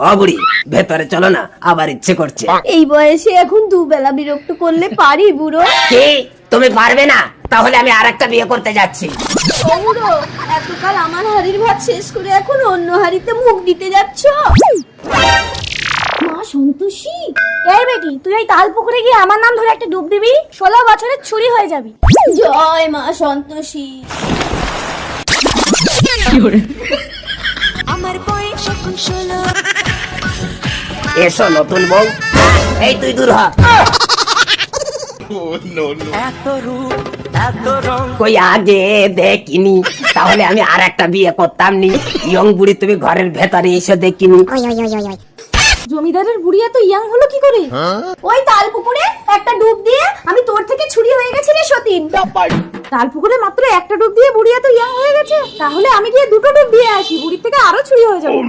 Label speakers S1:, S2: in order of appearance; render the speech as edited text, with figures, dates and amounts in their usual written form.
S1: ও বুড়ি, ভেতরে চলো না, আবার ইচ্ছে করছে।
S2: এই বয়সে এখন দুবেলা বিরক্ত করলে পারি বুড়ো?
S1: কি তুমি পারবে না? তাহলে আমি আরেকটা বিয়ে করতে যাচ্ছি।
S2: ও বুড়ো, এতকাল আমার হাড়ির ভাত শেষ করে এখন অন্য হাড়িতে মুখ দিতে যাচ্ছ? মা সন্তোষী, এই বেটি, তুই এই তাল পুকুরে গিয়ে আমার নাম ধরে একটা ডুব দিবি, 16 বছরের ছুরি হয়ে যাবি। জয় মা সন্তোষী।
S3: আমার বয়স এখন 16।
S1: এসো নতুন বউ, এই তুই দূর হ। কই আগে দেখিনি, তাহলে আমি আর একটা বিয়ে করতাম নি। ইয়ং বুড়ি তুমি ঘরের ভেতরে এসে দেখিনি।
S2: জমিদারের বুড়ি এত ইয়াং হলো কি করে? ওই তাল পুকুরে একটা ডুব দিয়ে আমি তোর থেকে ছুরি হয়ে গেছি রে সতীন। তাল পুকুরে মাত্র একটা ডুব দিয়ে বুড়ি এত ইয়াং হয়ে গেছে, তাহলে আমি গিয়ে দুটো ডুব দিয়ে আসি, বুড়ির থেকে আরো ছুরি হয়ে যাবে।